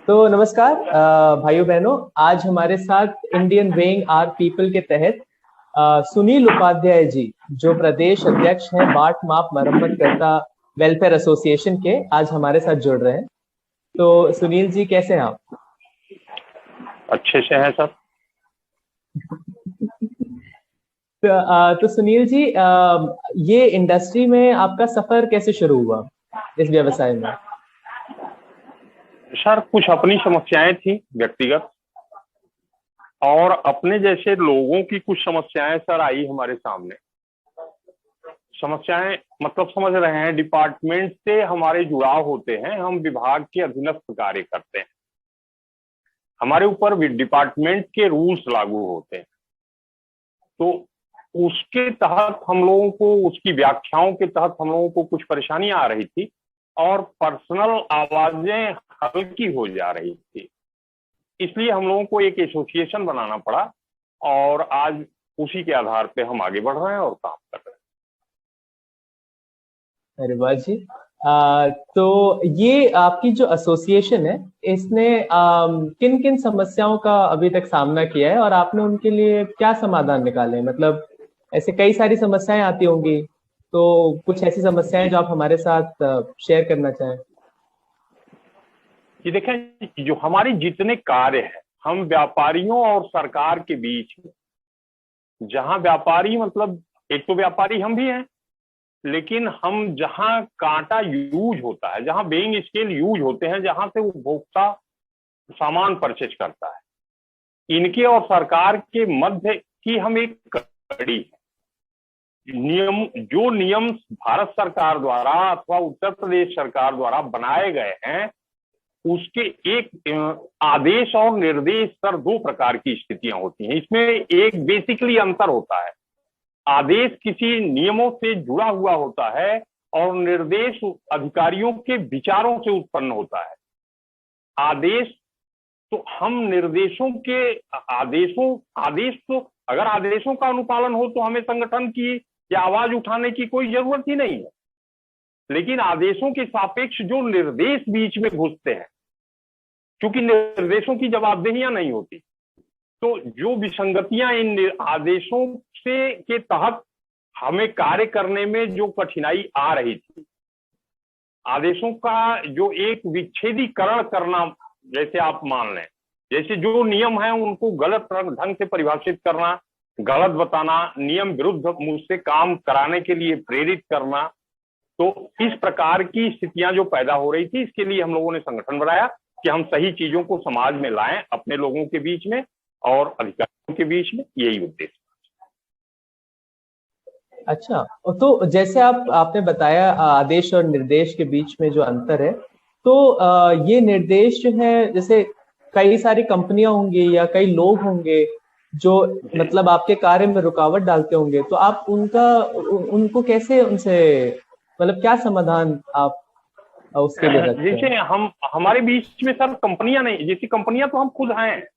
तो नमस्कार भाइयों बहनों। आज हमारे साथ इंडियन वेइंग आर पीपल के तहत सुनील उपाध्याय जी, जो प्रदेश अध्यक्ष हैं बाट माप मरम्मतकर्ता वेलफेयर एसोसिएशन के, आज हमारे साथ जुड़ रहे हैं। तो सुनील जी, कैसे हैं आप? अच्छे से हैं सर। तो सुनील जी, ये इंडस्ट्री में आपका सफर कैसे शुरू हुआ, इस व्यवसाय में? सर कुछ अपनी समस्याएं थी व्यक्तिगत, और अपने जैसे लोगों की कुछ समस्याएं सर आई हमारे सामने। समस्याएं मतलब समझ रहे हैं, डिपार्टमेंट से हमारे जुड़ाव होते हैं, हम विभाग के अधीनस्थ कार्य करते हैं, हमारे ऊपर डिपार्टमेंट के रूल्स लागू होते हैं। तो उसके तहत हम लोगों को, उसकी व्याख्याओं के तहत हम लोगों को कुछ परेशानियां आ रही थी और पर्सनल आवाजें हल्की हो जा रही थी। इसलिए हम लोगों को एक एसोसिएशन बनाना पड़ा और आज उसी के आधार पे हम आगे बढ़ रहे हैं और काम कर रहे हैं। अरे वाह जी। तो ये आपकी जो एसोसिएशन है, इसने किन किन समस्याओं का अभी तक सामना किया है और आपने उनके लिए क्या समाधान निकाले हैं? मतलब ऐसे कई सारी समस्याएं आती होंगी, तो कुछ ऐसी समस्याएं जो आप हमारे साथ शेयर करना चाहें। ये देखें, जो हमारे जितने कार्य हैं, हम व्यापारियों और सरकार के बीच में, जहां व्यापारी मतलब एक तो व्यापारी हम भी हैं, लेकिन हम जहां कांटा यूज होता है, जहां वेइंग स्केल यूज होते हैं, जहां से उपभोक्ता सामान परचेज करता है, इनके और सरकार के मध्य की हम एक कड़ी है। जो नियम भारत सरकार द्वारा अथवा उत्तर प्रदेश सरकार द्वारा बनाए गए हैं, उसके एक आदेश और निर्देश सर दो प्रकार की स्थितियां होती हैं। इसमें एक बेसिकली अंतर होता है, आदेश किसी नियमों से जुड़ा हुआ होता है और निर्देश अधिकारियों के विचारों से उत्पन्न होता है। आदेश तो हम निर्देशों के आदेश तो अगर आदेशों का अनुपालन हो तो हमें संगठन की या आवाज उठाने की कोई जरूरत ही नहीं है। लेकिन आदेशों के सापेक्ष जो निर्देश बीच में घुसते हैं, क्योंकि निर्देशों की जवाबदेहियां नहीं होती, तो जो विसंगतियां इन आदेशों से के तहत हमें कार्य करने में जो कठिनाई आ रही थी, आदेशों का जो एक विच्छेदीकरण करना, जैसे आप मान लें, जैसे जो नियम है उनको गलत ढंग से परिभाषित करना, गलत बताना, नियम विरुद्ध मुझसे काम कराने के लिए प्रेरित करना, तो इस प्रकार की स्थितियां जो पैदा हो रही थी, इसके लिए हम लोगों ने संगठन बनाया कि हम सही चीजों को समाज में लाएं, अपने लोगों के बीच में और अधिकारियों के बीच में। यही उद्देश्य। अच्छा, तो जैसे आपने बताया आदेश और निर्देश के बीच में जो अंतर है, तो ये निर्देश जो है, जैसे कई सारी कंपनियां होंगी या कई लोग होंगे जो मतलब आपके कार्य में रुकावट डालते होंगे, तो आप उनको कैसे, उनसे मतलब क्या समाधान आप उसके लिए रखते हैं? जैसे हम हमारे बीच में सर कंपनियां नहीं, जैसी कंपनियां तो हम खुद हैं,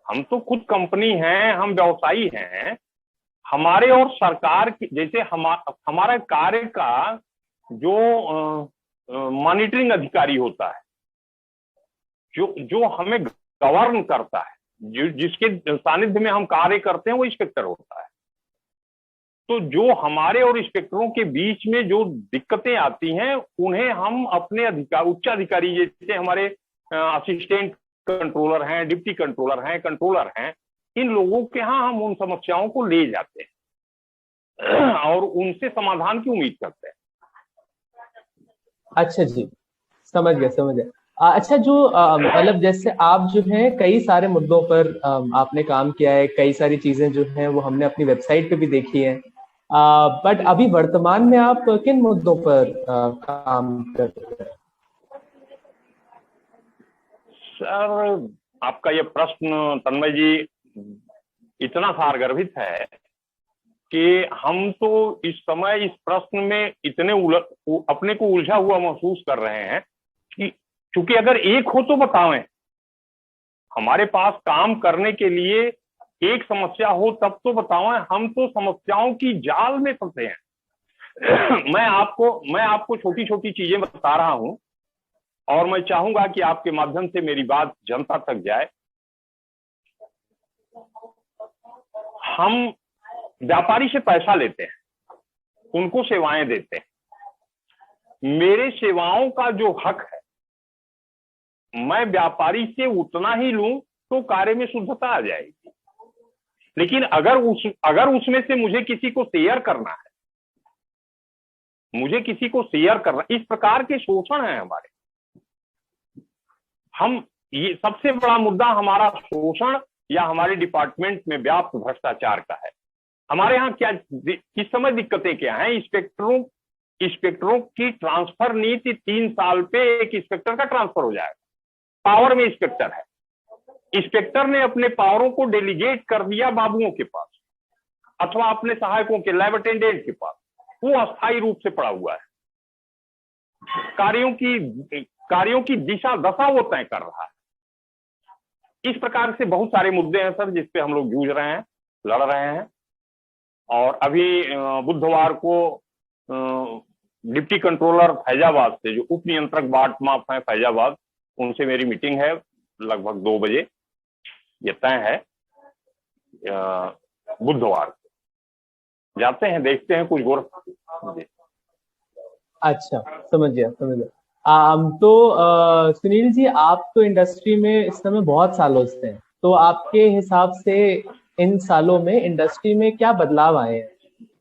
हम तो खुद कंपनी हैं, हम व्यवसायी हैं। हमारे और सरकार की, जैसे हमारा कार्य का जो मॉनिटरिंग अधिकारी होता है, जो हमें गवर्न करता है, जिसके सानिध्य में हम कार्य करते हैं, वो इंस्पेक्टर होता है। तो जो हमारे और इंस्पेक्टरों के बीच में जो दिक्कतें आती हैं, उन्हें हम अपने उच्च अधिकारी, जैसे हमारे असिस्टेंट कंट्रोलर हैं, डिप्टी कंट्रोलर हैं, कंट्रोलर हैं, इन लोगों के यहाँ हम उन समस्याओं को ले जाते हैं और उनसे समाधान की उम्मीद करते हैं। अच्छा जी, समझ गया। अच्छा, जो मतलब जैसे आप जो है कई सारे मुद्दों पर आपने काम किया है, कई सारी चीजें जो हैं वो हमने अपनी वेबसाइट पे भी देखी है, बट अभी वर्तमान में आप किन मुद्दों पर काम कर रहे हैं? सर आपका ये प्रश्न तन्मय जी इतना सारगर्भित है कि हम तो इस समय इस प्रश्न में इतने अपने को उलझा हुआ महसूस कर रहे हैं कि क्योंकि अगर एक हो तो बताएं, हमारे पास काम करने के लिए एक समस्या हो तब तो बताएं, हम तो समस्याओं की जाल में फंसे हैं। मैं आपको छोटी छोटी चीजें बता रहा हूं और मैं चाहूंगा कि आपके माध्यम से मेरी बात जनता तक जाए। हम व्यापारी से पैसा लेते हैं, उनको सेवाएं देते हैं। मेरे सेवाओं का जो हक है, मैं व्यापारी से उतना ही लूं तो कार्य में शुद्धता आ जाएगी। लेकिन अगर उसमें से मुझे किसी को शेयर करना है, मुझे किसी को शेयर करना, इस प्रकार के शोषण है हमारे। ये सबसे बड़ा मुद्दा हमारा शोषण या हमारे डिपार्टमेंट में व्याप्त भ्रष्टाचार का है। हमारे यहाँ क्या इस समय दिक्कतें क्या हैं? इंस्पेक्टरों की ट्रांसफर नीति 3 साल पे एक इंस्पेक्टर का ट्रांसफर हो जाएगा। पावर में इंस्पेक्टर है, इंस्पेक्टर ने अपने पावरों को डेलीगेट कर दिया बाबुओं के पास अथवा अपने सहायकों के लैब अटेंडेंट के पास। वो अस्थायी रूप से पड़ा हुआ है, कार्यों की दिशा दशा वो तय कर रहा है। इस प्रकार से बहुत सारे मुद्दे हैं सर, जिसपे हम लोग जूझ रहे हैं, लड़ रहे हैं। और अभी बुधवार को डिप्टी कंट्रोलर फैजाबाद से, जो उप नियंत्रक बाट माप है फैजाबाद, उनसे मेरी मीटिंग है लगभग 2 बजे, ये तय है। बुधवार को जाते हैं, देखते हैं कुछ गौर। अच्छा, समझ गया। सुनील जी, आप तो इंडस्ट्री में इस समय बहुत सालों से हैं, तो आपके हिसाब से इन सालों में इंडस्ट्री में क्या बदलाव आए हैं?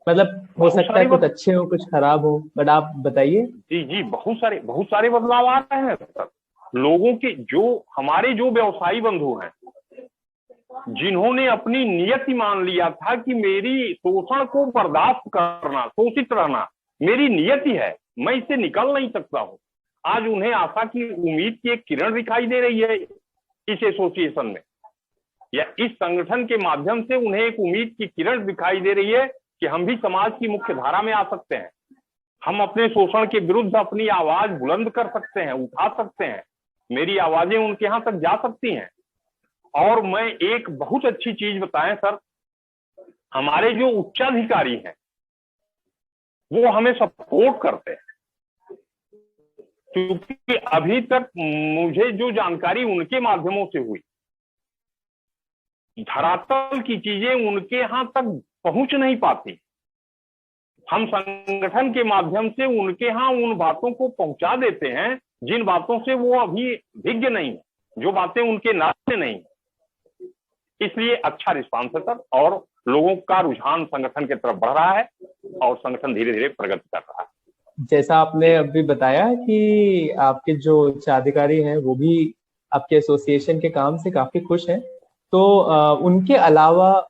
मतलब हो सकता है कुछ अच्छे हो, कुछ खराब हो, बट आप बताइए। जी, बहुत सारे बदलाव आ रहे हैं सर। लोगों के हमारे जो व्यवसायी बंधु हैं, जिन्होंने अपनी नियति मान लिया था कि मेरी शोषण को बर्दाश्त करना, शोषित रहना मेरी नियति है, मैं इससे निकल नहीं सकता हूं, आज उन्हें आशा की, उम्मीद की एक किरण दिखाई दे रही है इस एसोसिएशन में, या इस संगठन के माध्यम से उन्हें एक उम्मीद की किरण दिखाई दे रही है कि हम भी समाज की मुख्य धारा में आ सकते हैं, हम अपने शोषण के विरुद्ध अपनी आवाज बुलंद कर सकते हैं, उठा सकते हैं, मेरी आवाजें उनके यहां तक जा सकती हैं। और मैं एक बहुत अच्छी चीज बताएं सर, हमारे जो उच्चाधिकारी हैं वो हमें सपोर्ट करते हैं, क्योंकि अभी तक मुझे जो जानकारी उनके माध्यमों से हुई, धरातल की चीजें उनके यहां तक पहुंच नहीं पाती। हम संगठन के माध्यम से उनके यहां उन बातों को पहुंचा देते हैं जिन बातों से वो अभी विज्ञ नहीं है, जो बातें उनके नाम से नहीं। इसलिए अच्छा रिस्पांस है सर, और लोगों का रुझान संगठन की तरफ बढ़ रहा है और संगठन धीरे धीरे प्रगति कर रहा है। जैसा आपने अभी बताया कि आपके जो उच्चाधिकारी हैं वो भी आपके एसोसिएशन के काम से काफी खुश हैं, तो उनके अलावा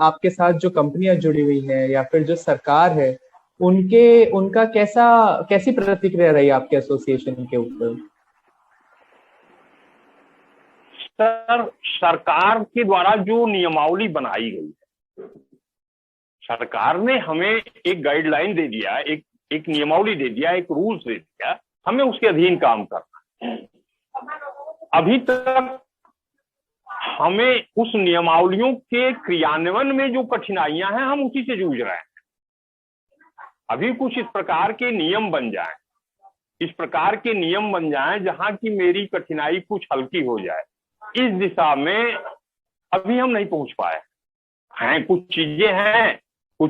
आपके साथ जो कंपनियां जुड़ी हुई हैं या फिर जो सरकार है, उनका कैसी प्रतिक्रिया रही आपके एसोसिएशन के ऊपर? सर, सरकार के द्वारा जो नियमावली बनाई गई है, सरकार ने हमें एक गाइडलाइन दे दिया, एक नियमावली दे दिया, एक रूल्स दे दिया, हमें उसके अधीन काम करना है। अभी तक हमें उस नियमावलियों के क्रियान्वयन में जो कठिनाइयां हैं, हम उसी से जूझ रहे हैं। अभी कुछ इस प्रकार के नियम बन जाएं, जहां की मेरी कठिनाई कुछ हल्की हो जाए, इस दिशा में अभी हम नहीं पहुंच पाए हैं। कुछ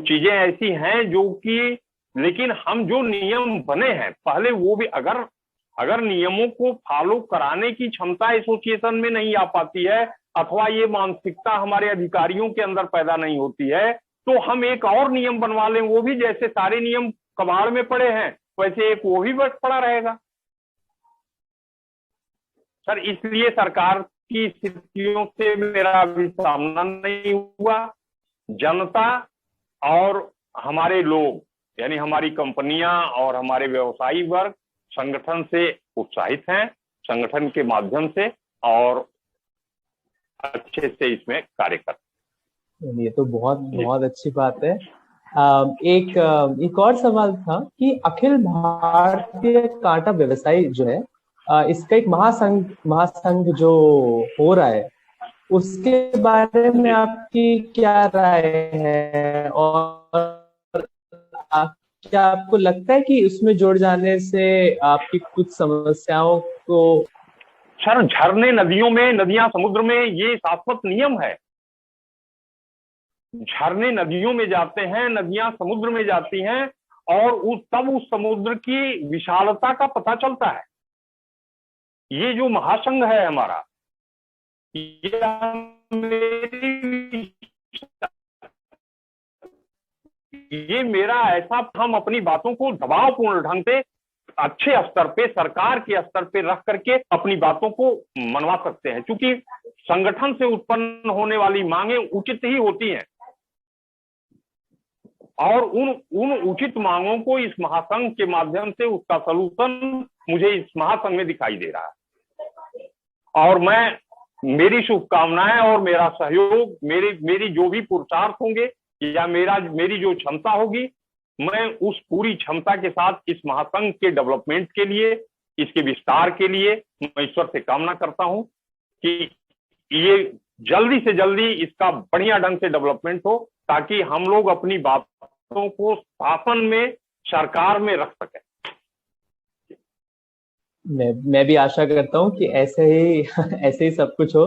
चीजें ऐसी हैं जो कि, लेकिन हम जो नियम बने हैं पहले, वो भी अगर नियमों को फॉलो कराने की क्षमता एसोसिएशन में नहीं आ पाती है, अथवा ये मानसिकता हमारे अधिकारियों के अंदर पैदा नहीं होती है, तो हम एक और नियम बनवा लें, वो भी जैसे सारे नियम कबाड़ में पड़े हैं वैसे एक वो भी पड़ा रहेगा सर। इसलिए सरकार की स्थितियों से मेरा अभी सामना नहीं हुआ। जनता और हमारे लोग, यानी हमारी कंपनियां और हमारे व्यवसायी वर्ग संगठन से उत्साहित हैं, संगठन के माध्यम से, और अच्छे से इसमें कार्य करते हैं। ये तो बहुत अच्छी बात है। एक और सवाल था कि अखिल भारतीय कांटा व्यवसायी जो है, इसका एक महासंघ जो हो रहा है, उसके बारे में आपकी क्या राय है? और क्या आपको लगता है कि उसमें जुड़ जाने से आपकी कुछ समस्याओं आपको? सर, झरने नदियों में, नदियां समुद्र में, ये शाश्वत नियम है। झरने नदियों में जाते हैं, नदियां समुद्र में जाती हैं, और तब उस समुद्र की विशालता का पता चलता है। ये जो महासंघ है हमारा, ये मेरा ऐसा, हम अपनी बातों को दबावपूर्ण ढंग से अच्छे स्तर पे, सरकार के स्तर पे रख करके अपनी बातों को मनवा सकते हैं, क्योंकि संगठन से उत्पन्न होने वाली मांगे उचित ही होती हैं, और उन उचित मांगों को इस महासंघ के माध्यम से उसका सलूशन मुझे इस महासंघ में दिखाई दे रहा है। और मेरी शुभकामनाएं और मेरा सहयोग, मेरी जो भी पुरुषार्थ होंगे या मेरी जो क्षमता होगी, मैं उस पूरी क्षमता के साथ इस महासंघ के डेवलपमेंट के लिए, इसके विस्तार के लिए मैं ईश्वर से कामना करता हूं कि ये जल्दी से जल्दी इसका बढ़िया ढंग से डेवलपमेंट हो, ताकि हम लोग अपनी बातों को शासन में, सरकार में रख सकें। मैं भी आशा करता हूँ कि ऐसे ही सब कुछ हो।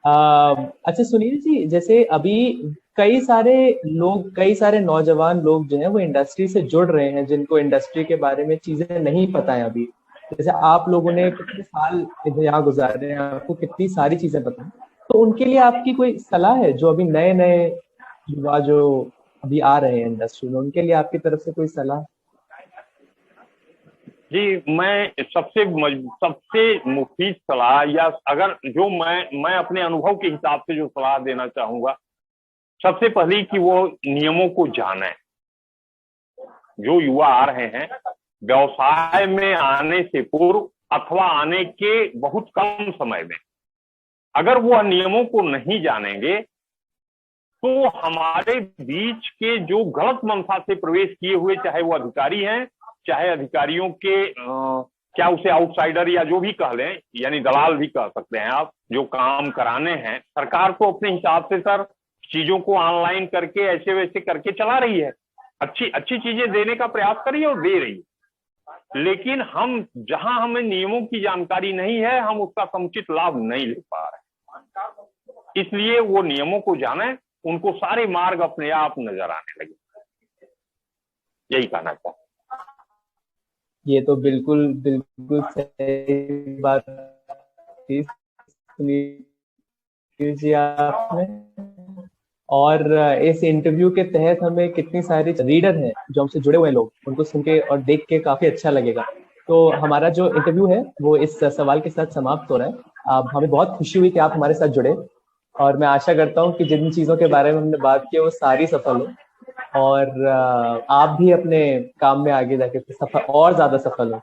अच्छा सुनील जी, जैसे अभी कई सारे नौजवान लोग जो हैं वो इंडस्ट्री से जुड़ रहे हैं, जिनको इंडस्ट्री के बारे में चीजें नहीं पता है अभी। जैसे आप लोगों ने कितने साल यहाँ गुजारे हैं, आपको कितनी सारी चीजें पता है, तो उनके लिए आपकी कोई सलाह है? जो अभी नए नए युवा जो अभी आ रहे हैं इंडस्ट्री में, उनके लिए आपकी तरफ से कोई सलाह? जी, मैं सबसे मुफीद सलाह, या अगर जो मैं अपने अनुभव के हिसाब से जो सलाह देना चाहूंगा, सबसे पहली कि वो नियमों को जाने। जो युवा आ रहे हैं व्यवसाय में आने से पूर्व अथवा आने के बहुत कम समय में, अगर वो नियमों को नहीं जानेंगे तो हमारे बीच के जो गलत मंशा से प्रवेश किए हुए, चाहे वो अधिकारी हैं, चाहे अधिकारियों के क्या उसे आउटसाइडर या जो भी कह लें, यानी दलाल भी कह सकते हैं आप, जो काम कराने हैं, सरकार को अपने हिसाब से सर चीजों को ऑनलाइन करके ऐसे वैसे करके चला रही है, अच्छी चीजें देने का प्रयास कर रही है और दे रही है, लेकिन जहां हमें नियमों की जानकारी नहीं है, हम उसका समुचित लाभ नहीं ले पा रहे। इसलिए वो नियमों को जाने, उनको सारे मार्ग अपने आप नजर आने लगे। यही कहना चाहता हूं। ये तो बिल्कुल सही बात जी आपने। और इस इंटरव्यू के तहत हमें कितनी सारी रीडर हैं जो हमसे जुड़े हुए लोग, उनको सुन के और देख के काफी अच्छा लगेगा। तो हमारा जो इंटरव्यू है वो इस सवाल के साथ समाप्त हो रहा है। हमें बहुत खुशी हुई कि आप हमारे साथ जुड़े, और मैं आशा करता हूँ कि जिन चीजों के बारे में हमने बात की वो सारी सफल हो, और आप भी अपने काम में आगे जाके और ज्यादा सफल हो।